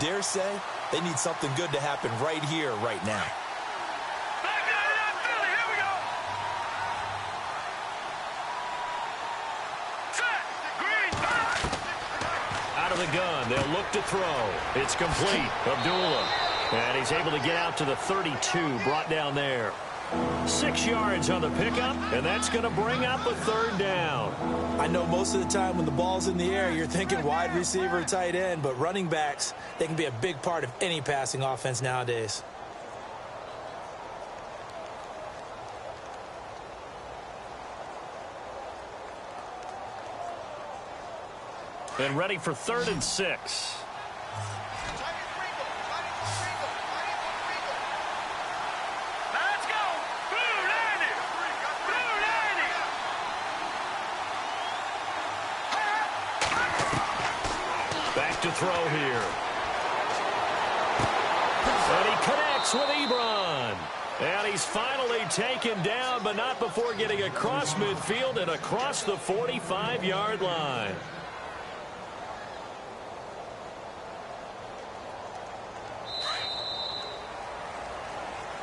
dare say they need something good to happen right here, right now. Out of the gun, they'll look to throw. It's complete. Abdullah. And he's able to get out to the 32, brought down there. 6 yards on the pickup, and that's going to bring up a third down. I know most of the time when the ball's in the air, you're thinking wide receiver, tight end, but running backs, they can be a big part of any passing offense nowadays. And ready for 3rd and 6. Back to throw here. And he connects with Ebron. And he's finally taken down, but not before getting across midfield and across the 45-yard line.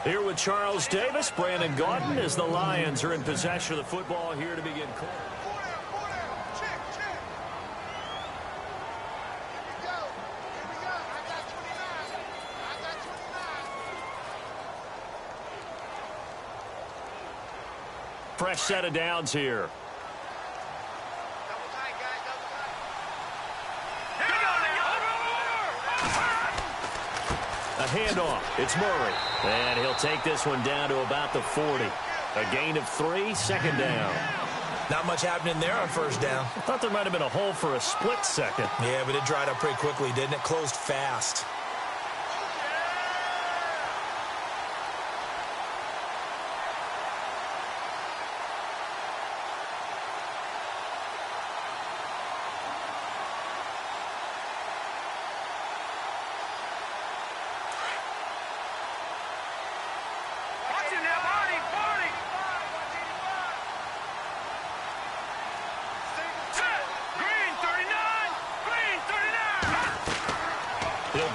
Here with Charles Davis, Brandon Gaudin, as the Lions are in possession of the football here to begin. Fresh set of downs here. A handoff. It's Murray. And he'll take this one down to about the 40. A gain of 3, 2nd down. Not much happening there on 1st down. I thought there might have been a hole for a split second. Yeah, but it dried up pretty quickly, didn't it? Closed fast.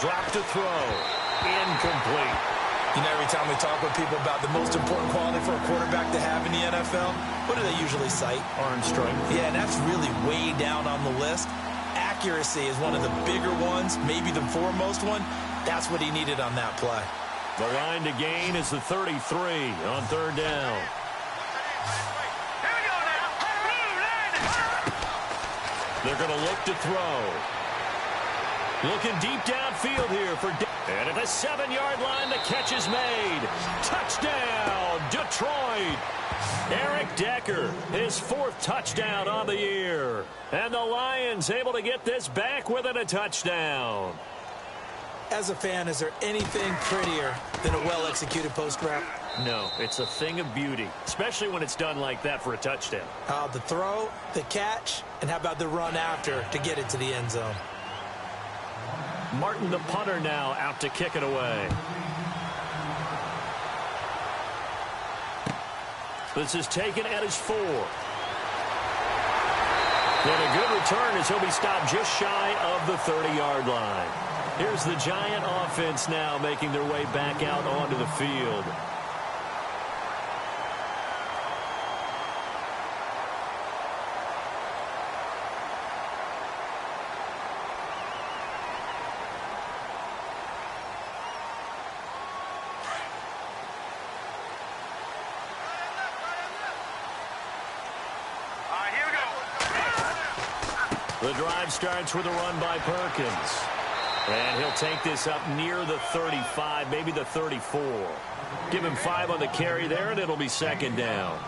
Drop to throw. Incomplete. You know, every time we talk with people about the most important quality for a quarterback to have in the NFL, what do they usually cite? Arm strength. Yeah, and that's really way down on the list. Accuracy is one of the bigger ones, maybe the foremost one. That's what he needed on that play. The line to gain is the 33 on 3rd down. They're going to look to throw. Looking deep downfield here for... And at the 7-yard line, the catch is made. Touchdown, Detroit. Eric Decker, his 4th touchdown on the year. And the Lions able to get this back within a touchdown. As a fan, is there anything prettier than a well-executed post route? No, it's a thing of beauty, especially when it's done like that for a touchdown. The throw, the catch, and how about the run after to get it to the end zone? Martin, the punter, now out to kick it away. This is taken at his 4. And a good return as he'll be stopped just shy of the 30-yard line. Here's the Giant offense now making their way back out onto the field. The drive starts with a run by Perkins. And he'll take this up near the 35, maybe the 34. Give him 5 on the carry there, and it'll be 2nd down.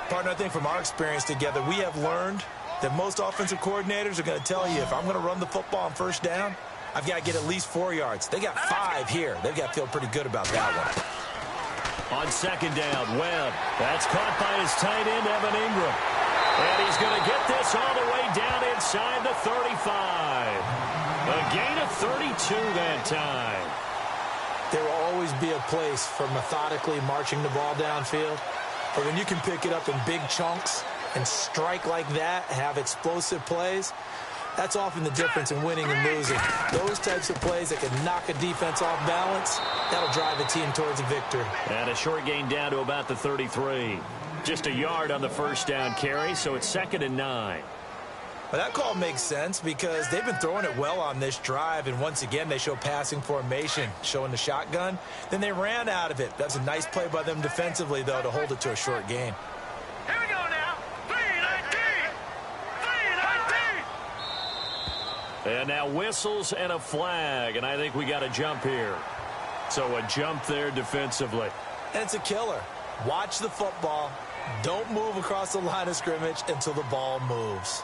Partner, I think from our experience together, we have learned that most offensive coordinators are going to tell you, if I'm going to run the football on 1st down, I've got to get at least 4 yards. They got 5 here. They've got to feel pretty good about that one. On 2nd down, Webb. That's caught by his tight end, Evan Ingram. And he's going to get this all the way down inside the 35. A gain of 32 that time. There will always be a place for methodically marching the ball downfield. But when you can pick it up in big chunks and strike like that, have explosive plays, That's often the difference in winning and losing. Those types of plays that can knock a defense off balance, that'll drive a team towards a victory. And a short gain down to about the 33. Just a yard on the first down carry, so it's 2nd and 9. But that call makes sense because they've been throwing it well on this drive, and once again they show passing formation, showing the shotgun. Then they ran out of it. That's a nice play by them defensively, though, to hold it to a short gain. Here we go now. 3-19. 3-19. And now whistles and a flag, and I think we got a jump here. So a jump there defensively. And it's a killer. Watch the football. Don't move across the line of scrimmage until the ball moves.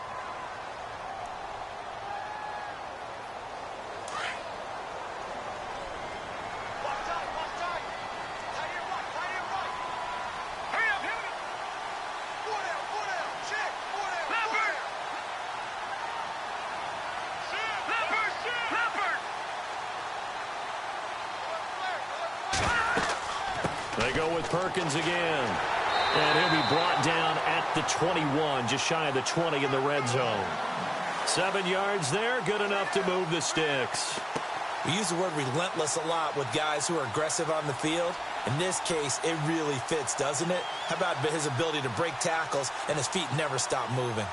They go with Perkins again. And he'll be brought down at the 21, just shy of the 20 in the red zone. 7 yards there, good enough to move the sticks. We use the word relentless a lot with guys who are aggressive on the field. In this case, it really fits, doesn't it? How about his ability to break tackles and his feet never stop moving?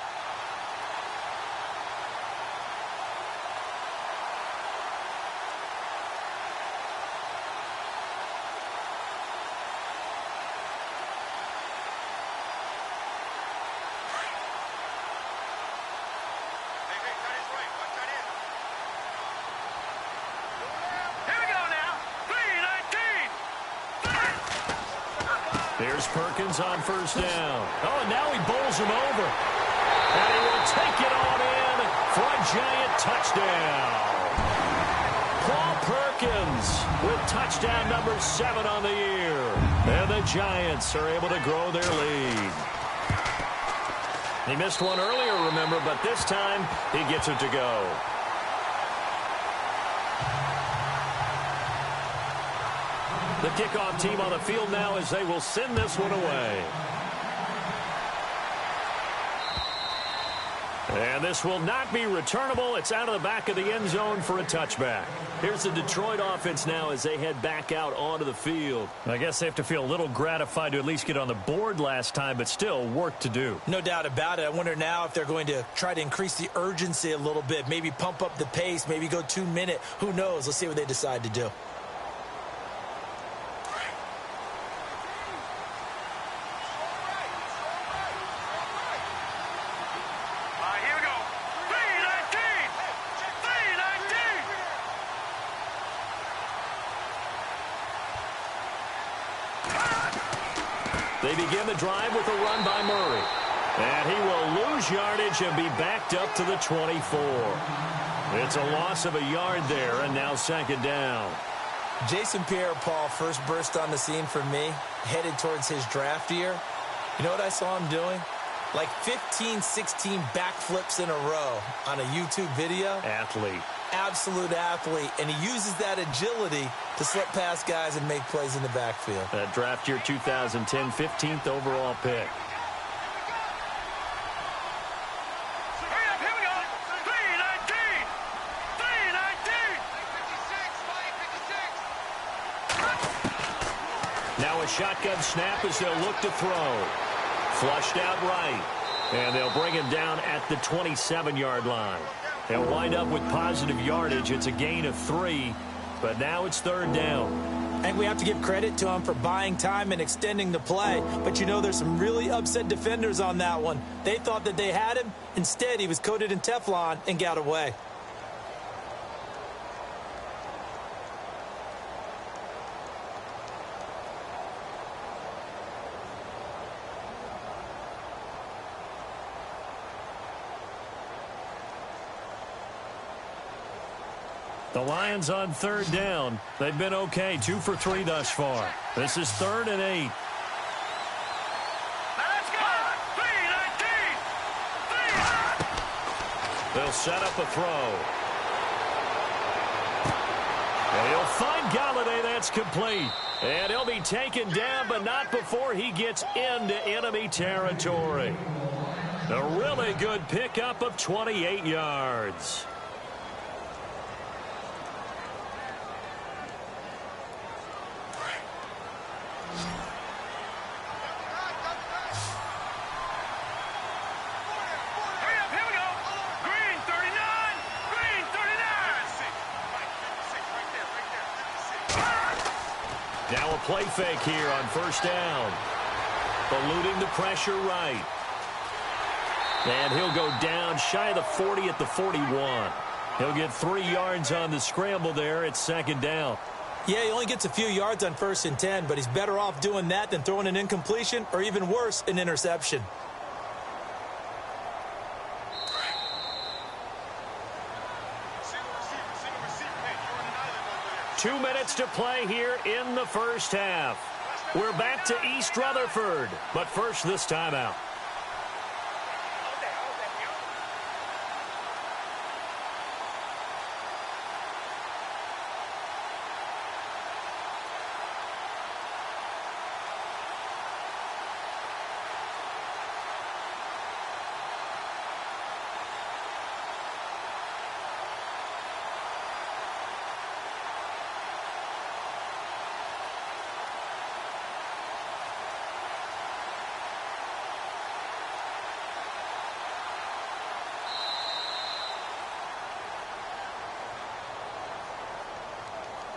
Here's Perkins on first down. Oh, and now he bowls him over. And he will take it on in for a giant touchdown. Paul Perkins with touchdown number 7 on the year. And the Giants are able to grow their lead. He missed one earlier, remember, but this time he gets it to go. The kickoff team on the field now as they will send this one away. And this will not be returnable. It's out of the back of the end zone for a touchback. Here's the Detroit offense now as they head back out onto the field. I guess they have to feel a little gratified to at least get on the board last time, but still work to do. No doubt about it. I wonder now if they're going to try to increase the urgency a little bit, maybe pump up the pace, maybe go 2-minute. Who knows? Let's see what they decide to do. They begin the drive with a run by Murray. And he will lose yardage and be backed up to the 24. It's a loss of a yard there, and now 2nd down. Jason Pierre-Paul first burst on the scene for me, headed towards his draft year. You know what I saw him doing? Like 15, 16 backflips in a row on a YouTube video. Athlete. Absolute athlete, and he uses that agility to slip past guys and make plays in the backfield. That draft year 2010, 15th overall pick. Now a shotgun snap as they'll look to throw. Flushed out right, and they'll bring him down at the 27-yard line. They'll wind up with positive yardage. It's a gain of 3, but now it's 3rd down. I think we have to give credit to him for buying time and extending the play. But, you know, there's some really upset defenders on that one. They thought that they had him. Instead, he was coated in Teflon and got away. The Lions on 3rd down. They've been okay, 2 for 3 thus far. This is 3rd and 8. Let's go! 3-19! They'll set up a throw. And he'll find Galladay. That's complete. And he'll be taken down, but not before he gets into enemy territory. A really good pickup of 28 yards. Now a play fake here on first down. Eluding the pressure right. And he'll go down shy of the 40 at the 41. He'll get 3 yards on the scramble there at second down. Yeah, he only gets a few yards on 1st and 10, but he's better off doing that than throwing an incompletion or even worse, an interception. Two minutes to play here in the first half. We're back to East Rutherford, but first this timeout.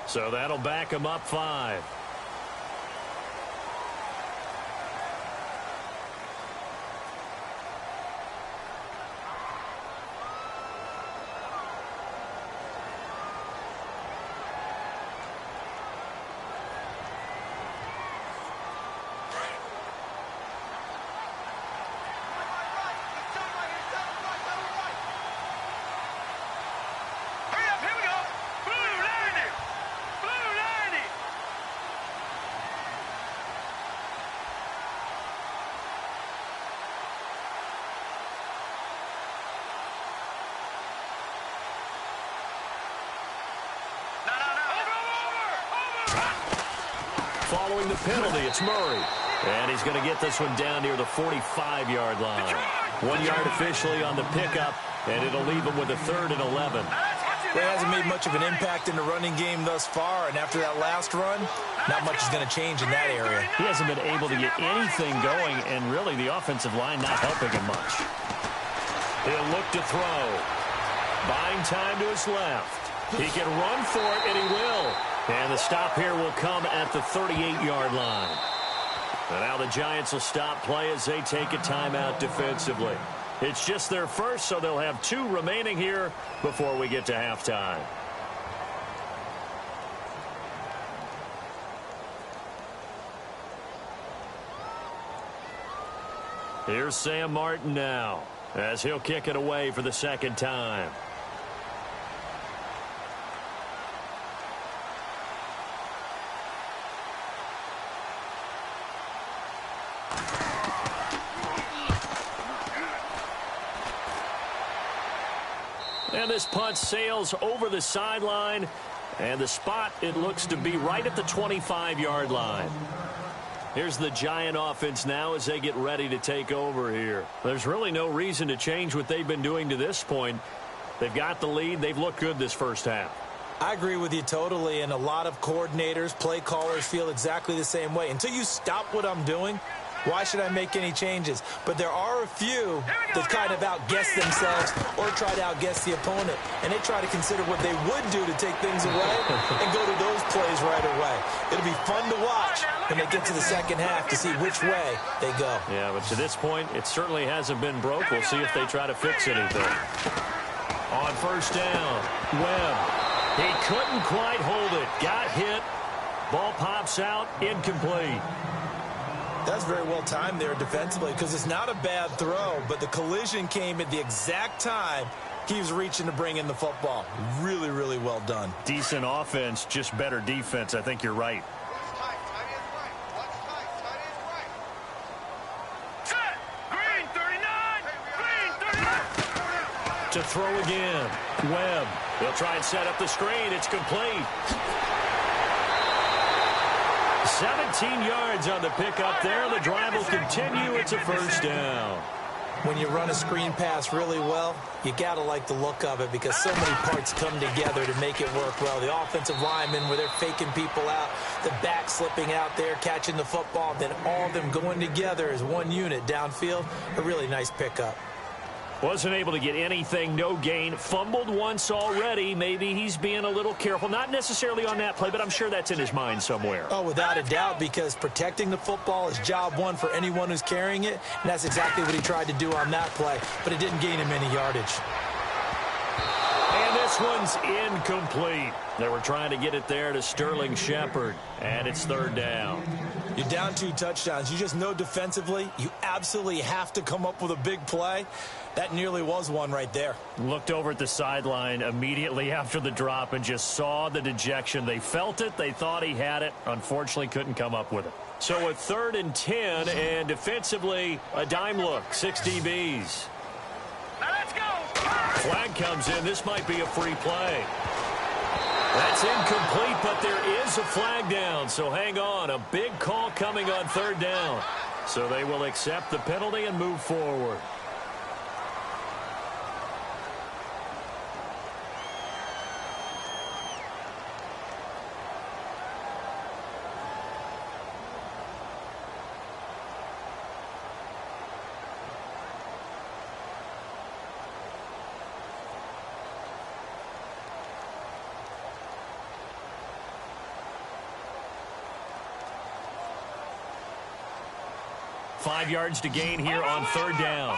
So that'll back him up 5. Following the penalty, it's Murray. And he's going to get this one down near the 45-yard line. 1 yard officially on the pickup, and it'll leave him with a 3rd and 11. He hasn't made much of an impact in the running game thus far, and after that last run, not much is going to change in that area. He hasn't been able to get anything going, and really the offensive line not helping him much. He'll look to throw. Buying time to his left. He can run for it, and he will. And the stop here will come at the 38-yard line. And now the Giants will stop play as they take a timeout defensively. It's just their first, so they'll have 2 remaining here before we get to halftime. Here's Sam Martin now, as he'll kick it away for the 2nd time. And this punt sails over the sideline, and the spot, it looks to be right at the 25-yard line. Here's the Giant offense now as they get ready to take over here. There's really no reason to change what they've been doing to this point. They've got the lead. They've looked good this first half. I agree with you totally, and a lot of coordinators, play callers feel exactly the same way. Until you stop what I'm doing, why should I make any changes? But there are a few that kind of outguess themselves or try to outguess the opponent. And they try to consider what they would do to take things away and go to those plays right away. It'll be fun to watch when they get to the second half to see which way they go. Yeah, but to this point, it certainly hasn't been broke. We'll see if they try to fix anything. On first down, Webb. He couldn't quite hold it. Got hit. Ball pops out. Incomplete. That's very well timed there defensively because it's not a bad throw, but the collision came at the exact time he was reaching to bring in the football. Really, really well done. Decent offense, just better defense. I think you're right. To throw again. Webb. They'll try and set up the screen. It's complete. 17 yards on the pickup there. The drive will continue. It's a first down. When you run a screen pass really well, you got to like the look of it because so many parts come together to make it work well. The offensive linemen, where they're faking people out, the back slipping out there, catching the football, then all of them going together as one unit downfield. A really nice pickup. Wasn't able to get anything, no gain. Fumbled once already. Maybe he's being a little careful. Not necessarily on that play, but I'm sure that's in his mind somewhere. Oh, without a doubt, because protecting the football is job one for anyone who's carrying it, and that's exactly what he tried to do on that play, but it didn't gain him any yardage. And this one's incomplete. They were trying to get it there to Sterling Shepard, and it's third down. You're down 2 touchdowns. You just know defensively you absolutely have to come up with a big play. That nearly was one right there. Looked over at the sideline immediately after the drop and just saw the dejection. They felt it. They thought he had it. Unfortunately, couldn't come up with it. So a 3rd and 10, and defensively, a dime look. 6 DBs. Now let's go. Flag comes in. This might be a free play. That's incomplete, but there is a flag down. So hang on. A big call coming on 3rd down. So they will accept the penalty and move forward. Five yards to gain here on 3rd down.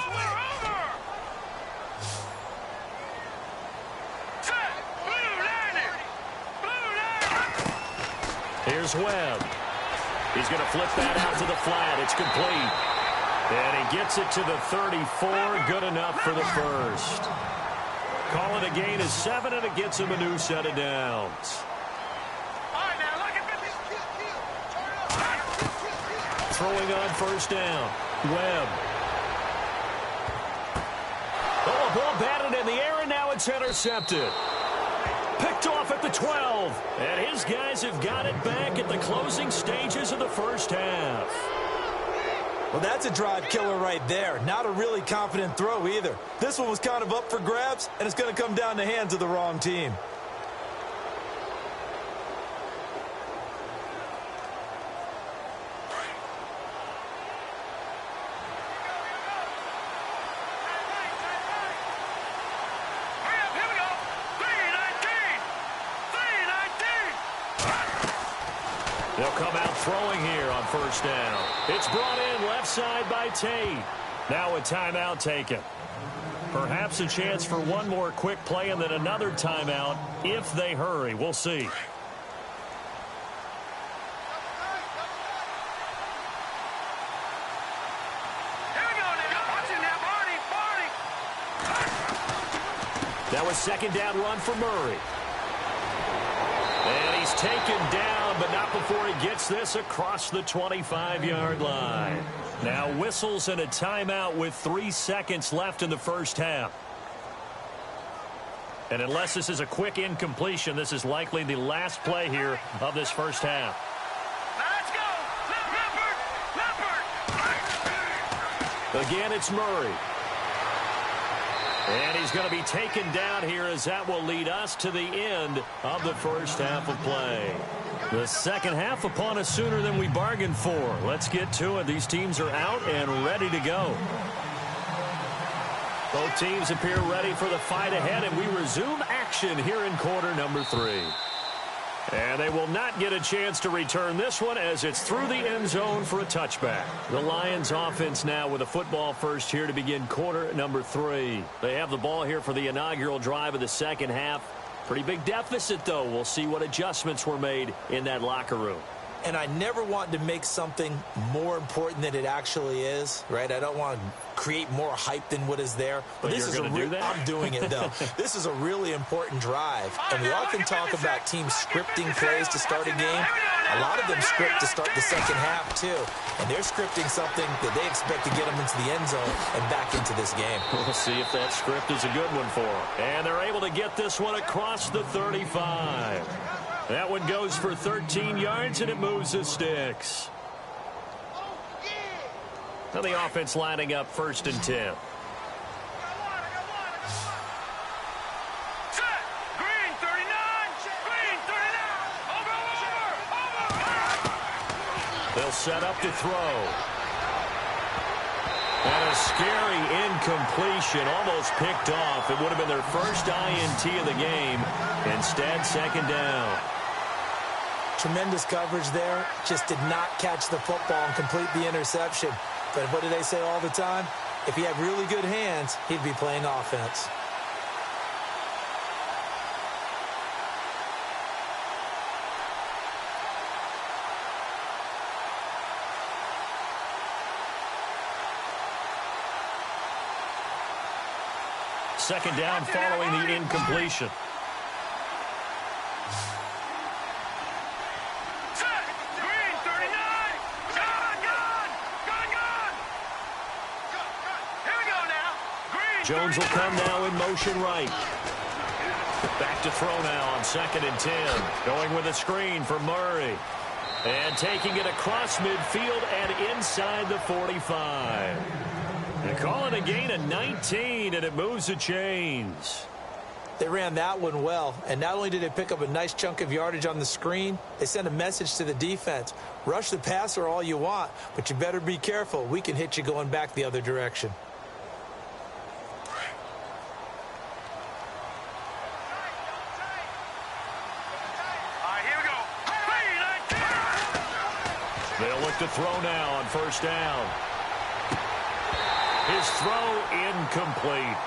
Here's Webb. He's going to flip that out to the flat. It's complete. And he gets it to the 34. Good enough for the first. Call it a gain of 7, and it gets him a new set of downs. Throwing on 1st down. Webb. Oh, a ball batted in the air, and now it's intercepted. Picked off at the 12. And his guys have got it back at the closing stages of the first half. Well, that's a drive killer right there. Not a really confident throw either. This one was kind of up for grabs, and it's going to come down the hands of the wrong team. They'll come out throwing here on 1st down. It's brought in left side by Tate. Now a timeout taken. Perhaps a chance for one more quick play and then another timeout if they hurry. We'll see. That was 2nd down run for Murray. And he's taken down, but not before he gets this across the 25-yard line. Now whistles and a timeout with 3 seconds left in the first half. And unless this is a quick incompletion, this is likely the last play here of this first half. Let's go. Again, it's Murray. And he's going to be taken down here as that will lead us to the end of the first half of play. The second half upon us sooner than we bargained for. Let's get to it. These teams are out and ready to go. Both teams appear ready for the fight ahead, and we resume action here in quarter number 3. And they will not get a chance to return this one as it's through the end zone for a touchback. The Lions offense now with a football first here to begin quarter number 3. They have the ball here for the inaugural drive of the second half. Pretty big deficit, though. We'll see what adjustments were made in that locker room. And I never want to make something more important than it actually is, right? I don't want to create more hype than what is there. But this is a I'm doing it, though. This is a really important drive. And we often talk about teams scripting plays to start a game. A lot of them script to start the second half, too. And they're scripting something that they expect to get them into the end zone and back into this game. We'll see if that script is a good one for them. And they're able to get this one across the 35. That one goes for 13 yards, and it moves the sticks. Now the offense lining up 1st and 10. They'll set up to throw. And a scary incompletion, almost picked off. It would have been their first INT of the game. Instead, second down. Tremendous coverage there. Just did not catch the football and complete the interception. But what do they say all the time? If he had really good hands, he'd be playing offense. Second down following the incompletion. Jones will come now in motion right. Back to throw now on 2nd and 10. Going with a screen for Murray. And taking it across midfield and inside the 45. They call it a gain of 19, and it moves the chains. They ran that one well, and not only did they pick up a nice chunk of yardage on the screen, they sent a message to the defense. Rush the passer all you want, but you better be careful. We can hit you going back the other direction. They'll look to throw now on 1st down. His throw incomplete.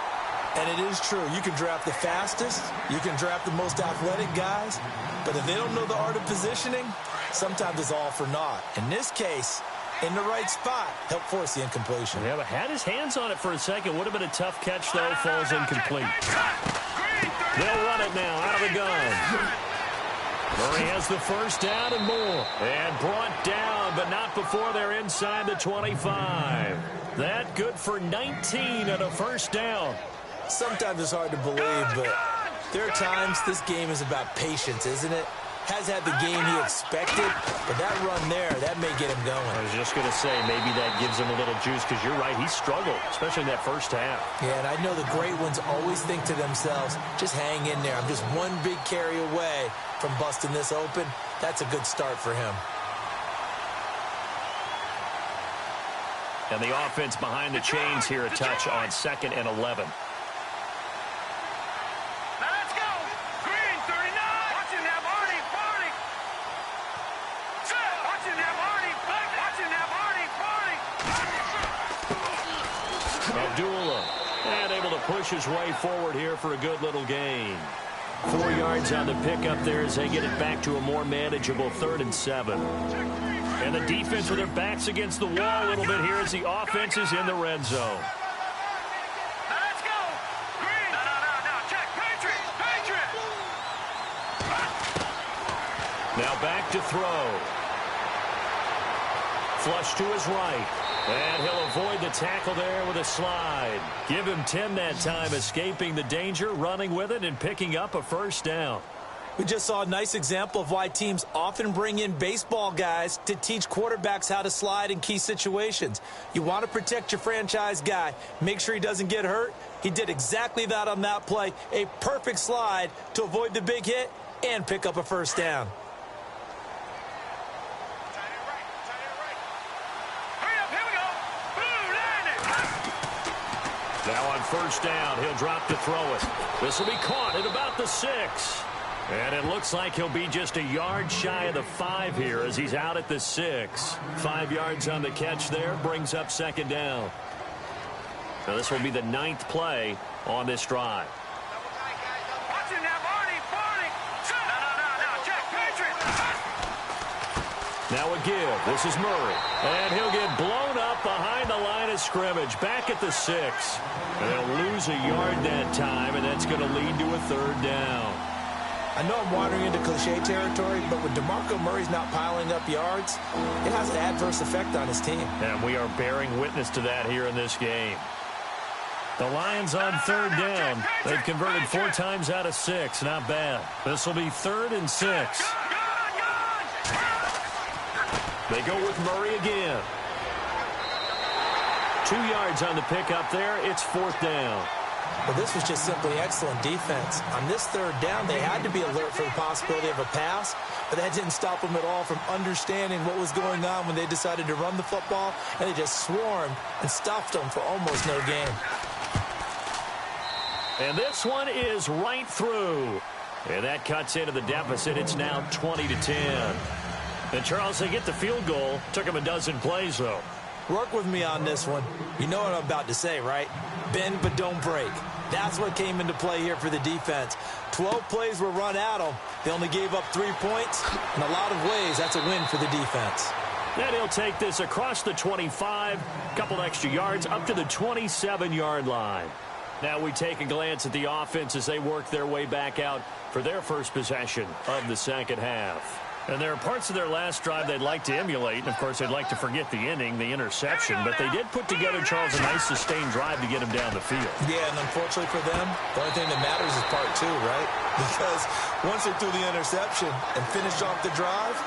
And it is true. You can draft the fastest. You can draft the most athletic guys. But if they don't know the art of positioning, sometimes it's all for naught. In this case, in the right spot, helped force the incompletion. Yeah, but had his hands on it for a second. Would have been a tough catch, though. Falls incomplete. They'll run it now out of the gun. Murray has the 1st down and more. And brought down, but not before they're inside the 25. That good for 19 and a 1st down. Sometimes it's hard to believe, but there are times this game is about patience, isn't it? Has had the game he expected, but that run there, that may get him going. I was just going to say, maybe that gives him a little juice, because you're right, he struggled, especially in that 1st half. Yeah, and I know the great ones always think to themselves, just hang in there. I'm just one big carry away from busting this open. That's a good start for him. And the offense behind the chains here, a touch on 2nd and 11. And able to push his way forward here for a good little gain. 4 yards on the pickup there as they get it back to a more manageable 3rd and 7. And the defense with their backs against the wall a little bit here as the offense is in the red zone. Let's go. Green. No. Check. Patriot. Now back to throw. Flush to his right. And he'll avoid the tackle there with a slide. Give him 10 that time, escaping the danger, running with it, and picking up a 1st down. We just saw a nice example of why teams often bring in baseball guys to teach quarterbacks how to slide in key situations. You want to protect your franchise guy. Make sure he doesn't get hurt. He did exactly that on that play. A perfect slide to avoid the big hit and pick up a 1st down. Now on 1st down, he'll drop to throw it. This will be caught at about the 6. And it looks like he'll be just a yard shy of the 5 here as he's out at the 6. 5 yards on the catch there, brings up 2nd down. Now this will be the 9th play on this drive. Now a give. This is Murray. And he'll get blown up behind the line of scrimmage. Back at the 6. And they'll lose a yard that time, and that's going to lead to a 3rd down. I know I'm wandering into cliche territory, but when DeMarco Murray's not piling up yards, it has an adverse effect on his team. And we are bearing witness to that here in this game. The Lions on 3rd down. They've converted 4 times out of 6. Not bad. This will be 3rd and 6. They go with Murray again. 2 yards on the pickup there. It's 4th down. But this was just simply excellent defense. On this third down, they had to be alert for the possibility of a pass, but that didn't stop them at all from understanding what was going on when they decided to run the football, and they just swarmed and stuffed them for almost no gain. And this one is right through. And that cuts into the deficit. It's now 20-10. And, Charles, they get the field goal. Took them a dozen plays, though. Work with me on this one. You know what I'm about to say, right? Bend but don't break. That's what came into play here for the defense. 12 plays were run at them. They only gave up 3 points. In a lot of ways, that's a win for the defense. And he'll take this across the 25, couple extra yards, up to the 27-yard line. Now we take a glance at the offense as they work their way back out for their first possession of the second half. And there are parts of their last drive they'd like to emulate. And, of course, they'd like to forget the inning, the interception. But they did put together, Charles, a nice sustained drive to get them down the field. Yeah, and unfortunately for them, the only thing that matters is part 2, right? Because once they threw the interception and finished off the drive,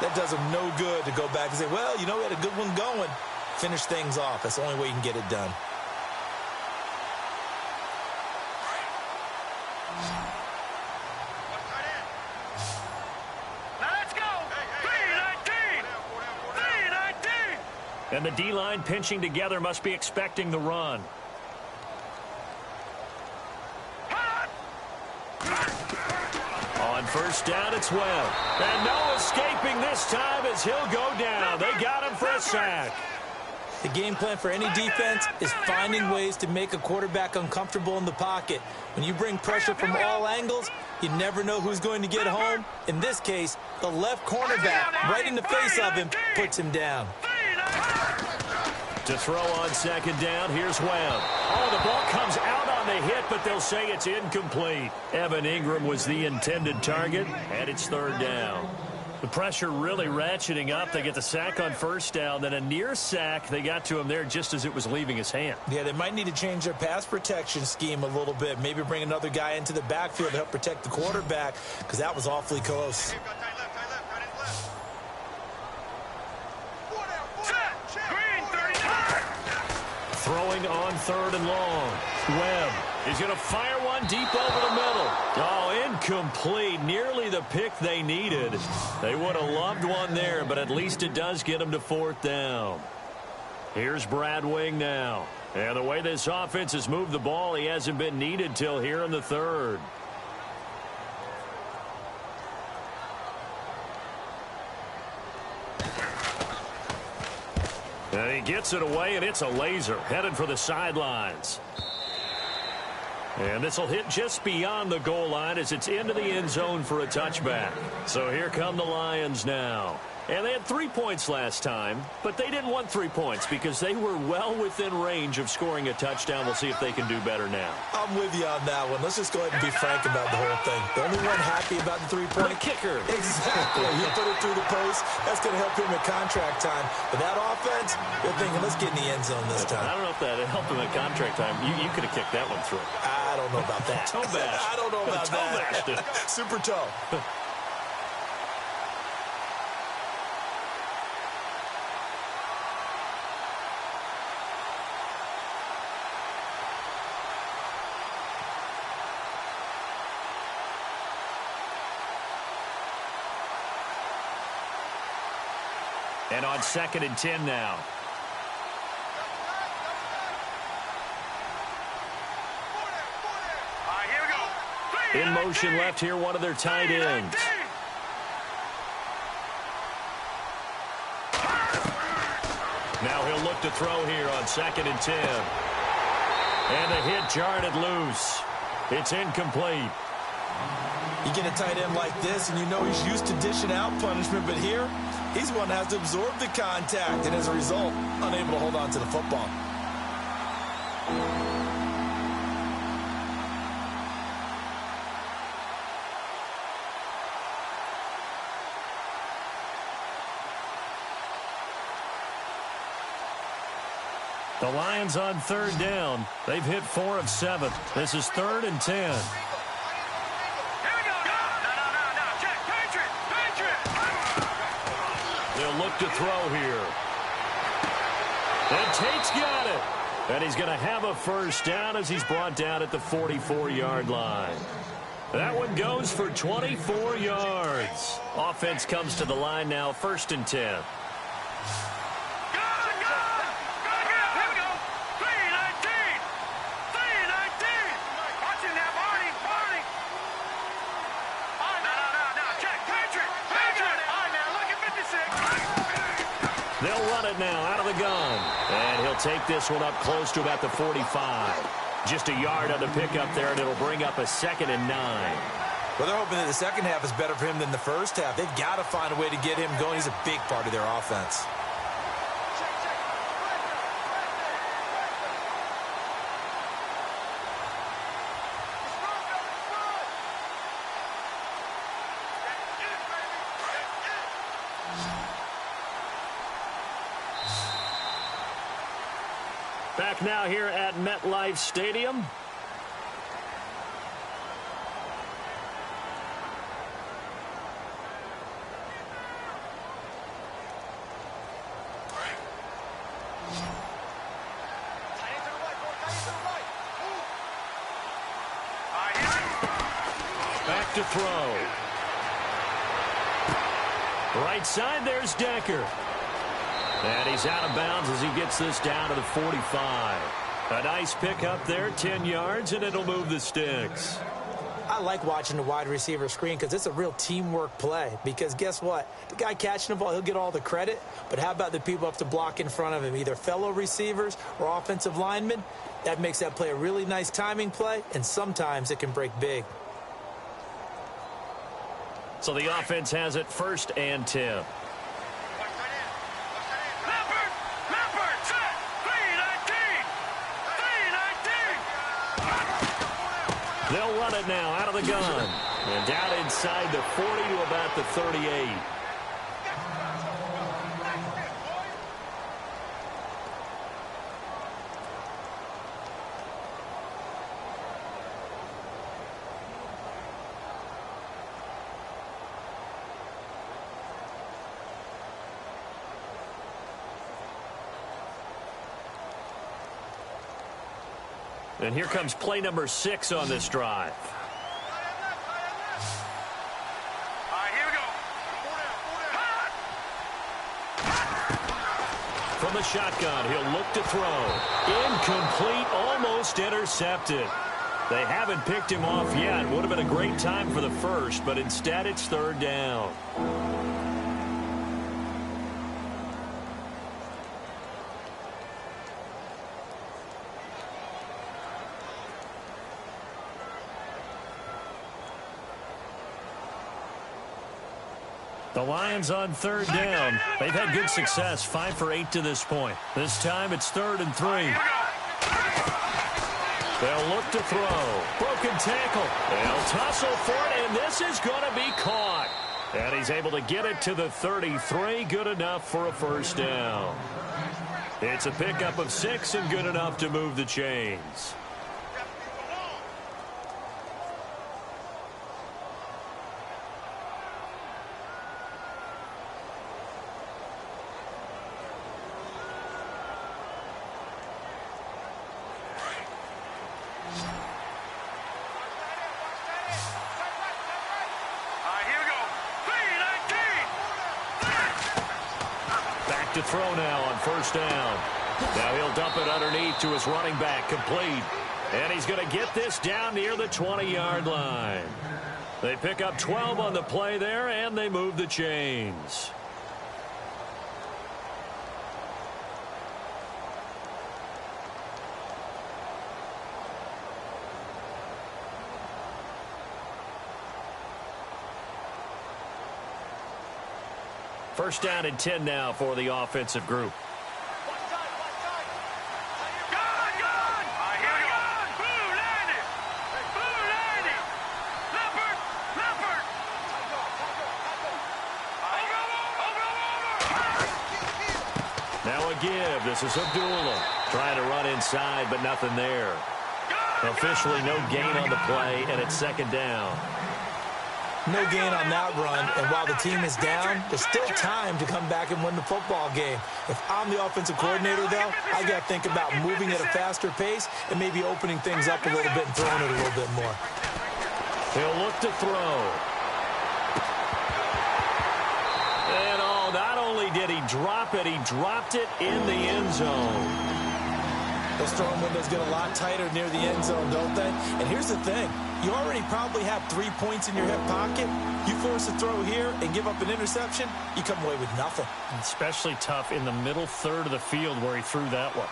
that does them no good to go back and say, well, you know, we had a good one going. Finish things off. That's the only way you can get it done. And the D-line pinching together must be expecting the run. On first down, it's Webb. And no escaping this time as he'll go down. They got him for a sack. The game plan for any defense is finding ways to make a quarterback uncomfortable in the pocket. When you bring pressure from all angles, you never know who's going to get home. In this case, the left cornerback, right in the face of him, puts him down. To throw on second down, here's Webb. Oh, the ball comes out on the hit, but they'll say it's incomplete. Evan Ingram was the intended target, and it's third down. The pressure really ratcheting up. They get the sack on first down, then a near sack. They got to him there just as it was leaving his hand. Yeah, they might need to change their pass protection scheme a little bit. Maybe bring another guy into the backfield to help protect the quarterback, because that was awfully close. Throwing on third and long. Webb is going to fire one deep over the middle. Oh, incomplete. Nearly the pick they needed. They would have loved one there, but at least it does get them to fourth down. Here's Brad Wing now. And the way this offense has moved the ball, he hasn't been needed till here in the third. And he gets it away, and it's a laser headed for the sidelines. And this will hit just beyond the goal line as it's into the end zone for a touchback. So here come the Lions now. And they had 3 points last time, but they didn't want 3 points because they were well within range of scoring a touchdown. We'll see if they can do better now. I'm with you on that one. Let's just go ahead and be frank about the whole thing. The only one happy about the 3-point kicker. Exactly. He put it through the post. That's going to help him at contract time. But that offense, they're thinking, let's get in the end zone this time. I don't know if that helped him at contract time. You could have kicked that one through. I don't know about that. Toe bash. I don't know about toe that. Bashed. Super toe. And on 2nd and 10 now. In motion left here, one of their tight ends. Now he'll look to throw here on 2nd and 10. And the hit jarred it loose. It's incomplete. You get a tight end like this, and you know he's used to dishing out punishment, but here, he's the one that has to absorb the contact, and as a result, unable to hold on to the football. The Lions on 3rd down. They've hit 4 of 7. This is 3rd and 10. They'll look to throw here. And Tate's got it. And he's going to have a first down as he's brought down at the 44-yard line. That one goes for 24 yards. Offense comes to the line now, 1st and 10. They'll run it now out of the gun. And he'll take this one up close to about the 45. Just a yard on the pickup there, and it'll bring up a 2nd and 9. Well, they're hoping that the second half is better for him than the first half. They've got to find a way to get him going. He's a big part of their offense. Back now here at MetLife Stadium. Back to throw. Right side, there's Decker. And he's out of bounds as he gets this down to the 45. A nice pickup there, 10 yards, and it'll move the sticks. I like watching the wide receiver screen because it's a real teamwork play. Because guess what? The guy catching the ball, he'll get all the credit. But how about the people up to block in front of him, either fellow receivers or offensive linemen? That makes that play a really nice timing play, and sometimes it can break big. So the offense has it 1st and 10. They'll run it now out of the gun. And down inside the 40 to about the 38. And here comes play number 6 on this drive. Here we go. From the shotgun, he'll look to throw. Incomplete, almost intercepted. They haven't picked him off yet. Would have been a great time for the first, but instead it's 3rd down. The Lions on 3rd down. They've had good success, 5 for 8 to this point. This time it's 3rd and 3. They'll look to throw. Broken tackle. They'll tussle for it, and this is going to be caught. And he's able to get it to the 33. Good enough for a first down. It's a pickup of 6 and good enough to move the chains. To throw now on 1st down. Now he'll dump it underneath to his running back, complete. And he's going to get this down near the 20-yard line. They pick up 12 on the play there, and they move the chains. First down and 10 now for the offensive group. Now a give. This is Abdullah trying to run inside, but nothing there. Officially no gain on the play, and it's 2nd down. No gain on that run, and while the team is down, there's still time to come back and win the football game. If I'm the offensive coordinator, though, I got to think about moving at a faster pace and maybe opening things up a little bit and throwing it a little bit more. He'll look to throw. And not only did he drop it, he dropped it in the end zone. Those throwing windows get a lot tighter near the end zone, don't they? And here's the thing. You already probably have 3 points in your hip pocket. You force a throw here and give up an interception, you come away with nothing. Especially tough in the middle third of the field where he threw that one.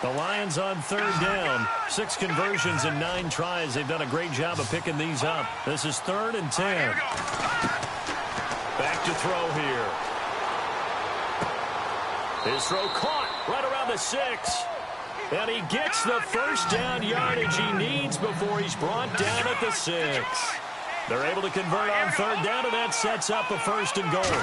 The Lions on third down. 6 conversions in 9 tries. They've done a great job of picking these up. This is 3rd and 10. Back to throw here. His throw caught right around the 6. And he gets the first down yardage he needs before he's brought down at the 6. They're able to convert on third down, and that sets up a 1st and goal.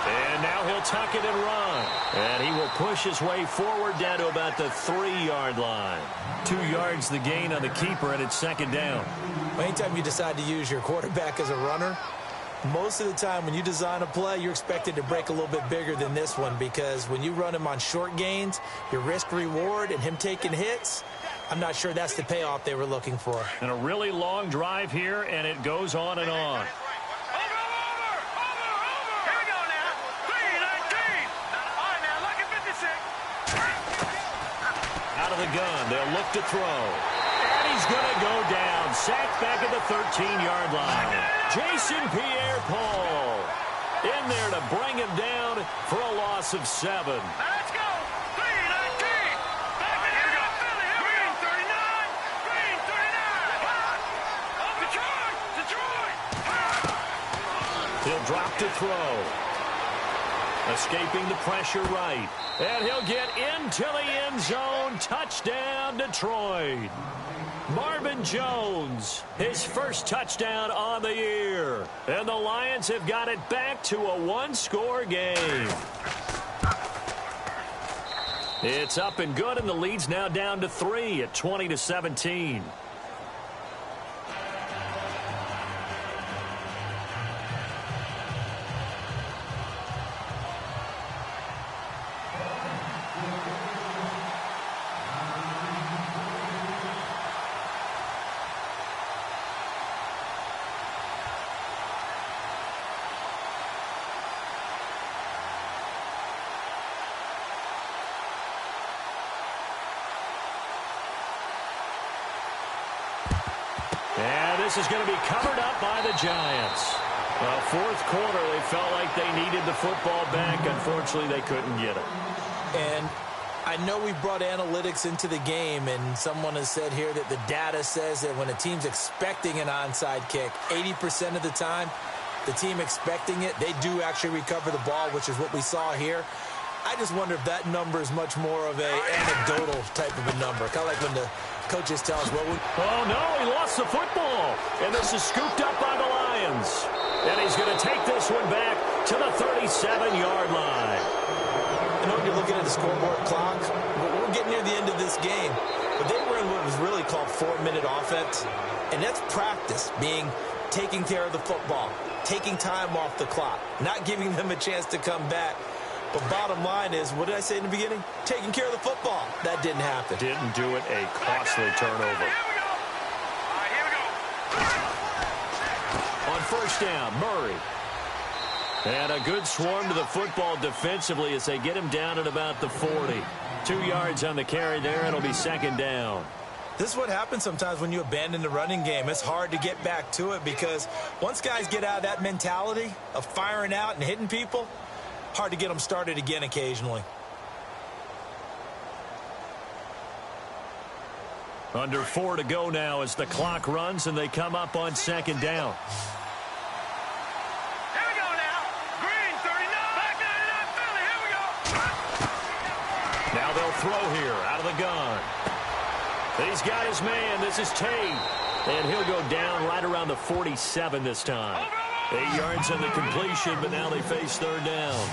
And now he'll tuck it and run. And he will push his way forward down to about the 3-yard line. 2 yards the gain on the keeper, and it's 2nd down. Anytime you decide to use your quarterback as a runner, most of the time when you design a play, you're expected to break a little bit bigger than this one, because when you run him on short gains, your risk-reward and him taking hits, I'm not sure that's the payoff they were looking for. And a really long drive here, and it goes on and on. Out of the gun, they'll look to throw. And he's going to go down. Sacked back at the 13-yard line. Jason Pierre-Paul in there to bring him down for a loss of 7. Let's go. 3-19. Back in here. Green 39. Green 39. Detroit. He'll drop to throw. Escaping the pressure right. And he'll get into the end zone. Touchdown, Detroit. Marvin Jones, his first touchdown on the year. And the Lions have got it back to a 1-score game. It's up and good, and the lead's now down to 3 at 20-17. And this is going to be covered up by the Giants. Well, 4th quarter, they felt like they needed the football back. Unfortunately, they couldn't get it. And I know we brought analytics into the game, and someone has said here that the data says that when a team's expecting an onside kick, 80% of the time, the team expecting it, they do actually recover the ball, which is what we saw here. I just wonder if that number is much more of a anecdotal type of a number. Kind of like when the coaches tell us, well, oh, no, he lost the football. And this is scooped up by the Lions. And he's going to take this one back to the 37-yard line. I know when you're looking at the scoreboard clock, we're getting near the end of this game. But they were in what was really called 4-minute offense. And that's practice, being taking care of the football, taking time off the clock, not giving them a chance to come back. But bottom line is, what did I say in the beginning? Taking care of the football. That didn't happen. Didn't do it. A costly turnover. Here we go. All right, here we go. On 1st down, Murray. And a good swarm to the football defensively as they get him down at about the 40. 2 yards on the carry there. It'll be 2nd down. This is what happens sometimes when you abandon the running game. It's hard to get back to it because once guys get out of that mentality of firing out and hitting people, hard to get them started again occasionally. Under 4 to go now as the clock runs and they come up on 2nd down. Here we go now. Green 39. Back 99 Philly. Here we go. Now they'll throw here out of the gun. He's got his man. This is Tate. And he'll go down right around the 47 this time. 8 yards on the completion, but now they face 3rd down.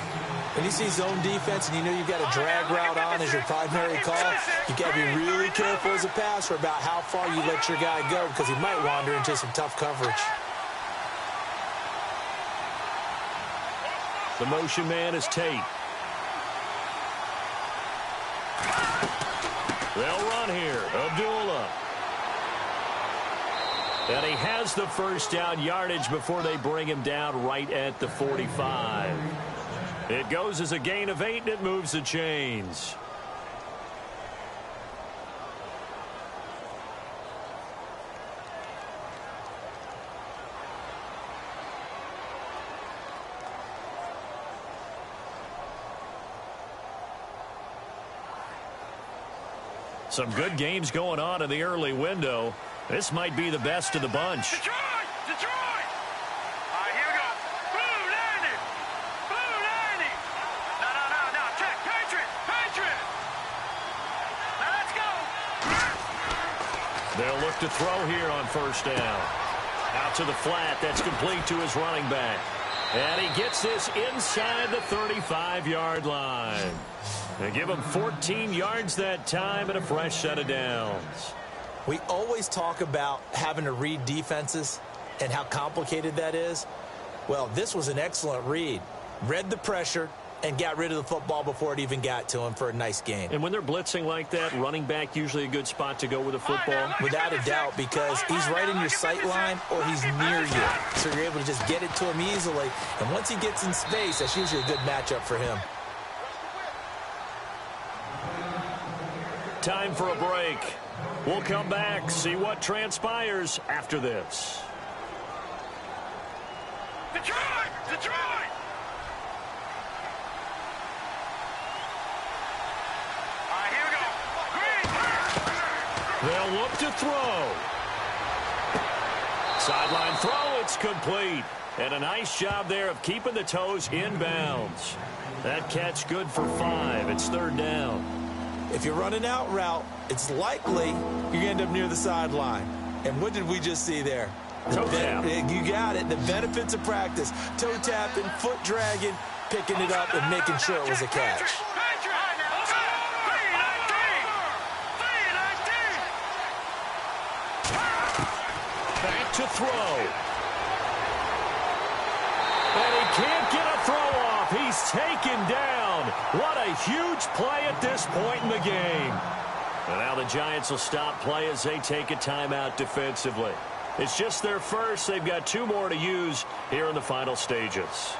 When you see zone defense and you know you've got a drag route on as your primary call, you've got to be really careful as a passer about how far you let your guy go because he might wander into some tough coverage. The motion man is Tate. They'll run here. Abdullah. And he has the first down yardage before they bring him down right at the 45. It goes as a gain of 8, and it moves the chains. Some good games going on in the early window. This might be the best of the bunch. Detroit! Detroit! All right, here we go. Blue landing! Blue landing! No. Check. Patriot! Patriot! Now let's go! They'll look to throw here on first down. Out to the flat. That's complete to his running back. And he gets this inside the 35-yard line. They give him 14 yards that time and a fresh set of downs. We always talk about having to read defenses and how complicated that is. Well, this was an excellent read. Read the pressure and got rid of the football before it even got to him for a nice gain. And when they're blitzing like that, running back usually a good spot to go with the football? Without a doubt, because he's right in your sight line or he's near you. So you're able to just get it to him easily. And once he gets in space, that's usually a good matchup for him. Time for a break. We'll come back, see what transpires after this. Detroit! Detroit! All right, here we go. Green! They'll look to throw. Sideline throw, it's complete. And a nice job there of keeping the toes inbounds. That catch good for 5. It's third down. If you're running out route, it's likely you're going to end up near the sideline. And what did we just see there? Toe tap. You got it. The benefits of practice. Toe tapping, foot dragging, picking it up, and making sure it was a catch. Back to throw. And he can't get a throw off. He's taken down. What a huge play at this point in the game. And now the Giants will stop play as they take a timeout defensively. It's just their first. They've got 2 more to use here in the final stages.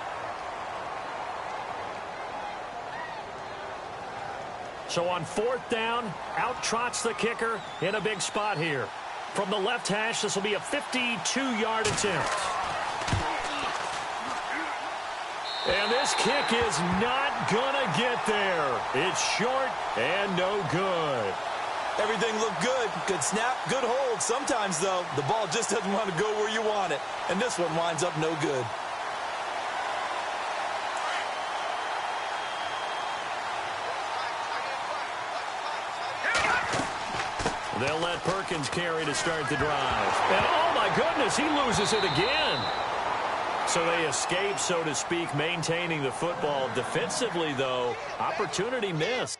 So on fourth down, out trots the kicker in a big spot here. From the left hash, this will be a 52-yard attempt. And this kick is not going to get there. It's short and no good. Everything looked good. Good snap, good hold. Sometimes, though, the ball just doesn't want to go where you want it. And this one winds up no good. They'll let Perkins carry to start the drive. And, oh, my goodness, he loses it again. So they escape, so to speak, maintaining the football. Defensively, though, opportunity missed.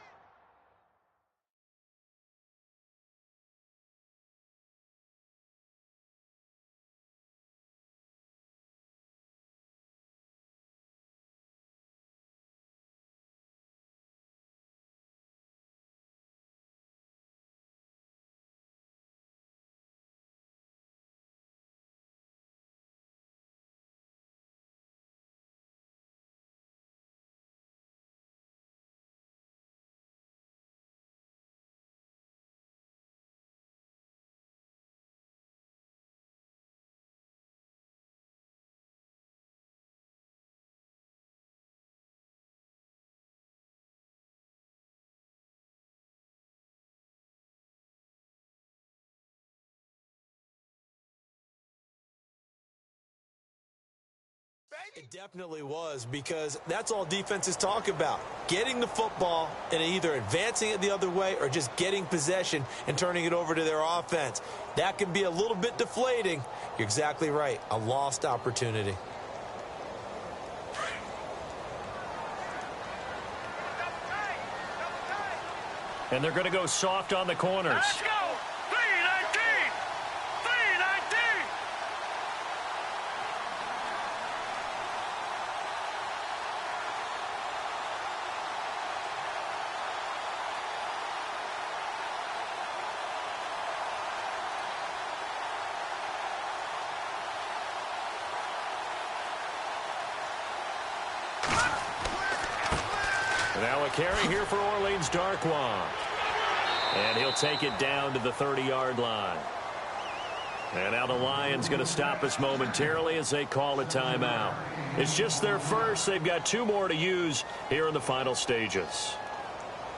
It definitely was, because that's all defenses talk about. Getting the football and either advancing it the other way or just getting possession and turning it over to their offense. That can be a little bit deflating. You're exactly right. A lost opportunity. And they're going to go soft on the corners. Let's go. 319. 319. Now a carry here for Orleans Darkwan. And he'll take it down to the 30-yard line. And now the Lions going to stop us momentarily as they call a timeout. It's just their first. They've got 2 more to use here in the final stages.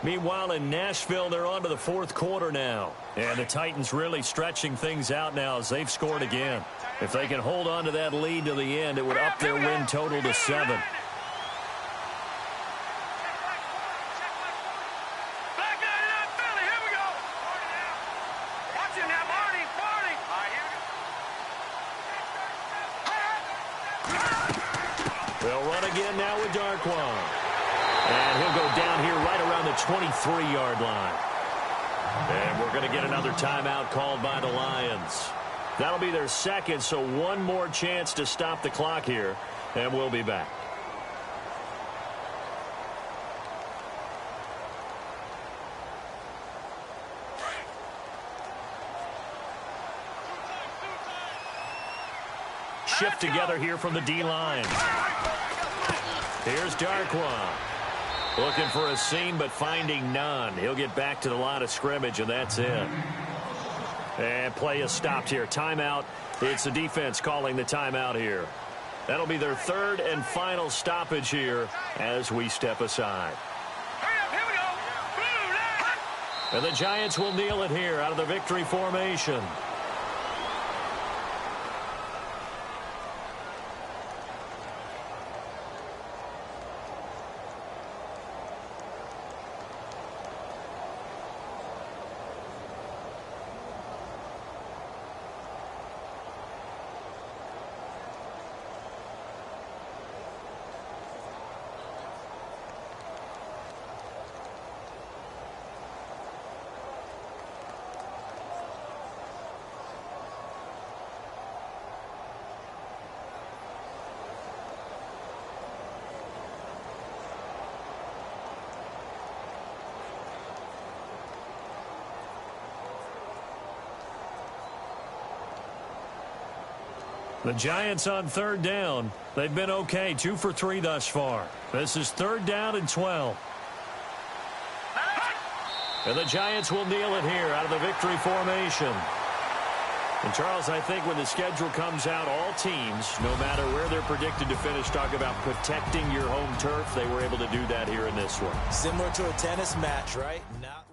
Meanwhile, in Nashville, they're on to the 4th quarter now. And the Titans really stretching things out now as they've scored again. If they can hold on to that lead to the end, it would up their win total to 7. They'll run again now with Darkwan. And he'll go down here right around the 23-yard line. And we're going to get another timeout called by the Lions. That'll be their second, so one more chance to stop the clock here, and we'll be back. Shift together here from the D-line. Here's Darkwan. Looking for a seam, but finding none. He'll get back to the line of scrimmage, and that's it. And play is stopped here. Timeout. It's the defense calling the timeout here. That'll be their 3rd and final stoppage here as we step aside. And the Giants will kneel it here out of the victory formation. The Giants on 3rd down. They've been okay, 2 for 3 thus far. This is 3rd down and 12. And the Giants will kneel it here out of the victory formation. And Charles, I think when the schedule comes out, all teams, no matter where they're predicted to finish, talk about protecting your home turf. They were able to do that here in this one. Similar to a tennis match, right? Not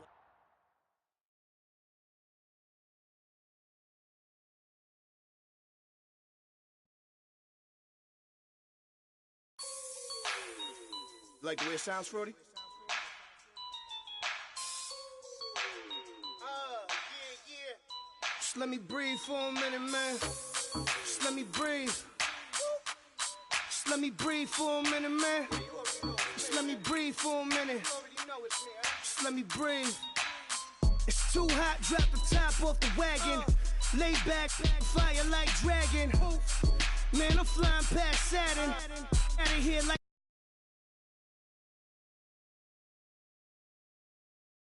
like the way it sounds, Frody? Just let me breathe for a minute, man. Just let me breathe. Just let me breathe for a minute, man. Just let me breathe for a minute. Just let me breathe. It's too hot, drop the top off the wagon. Lay back, fire like dragon. Man, I'm flying past Saturn. Out of here like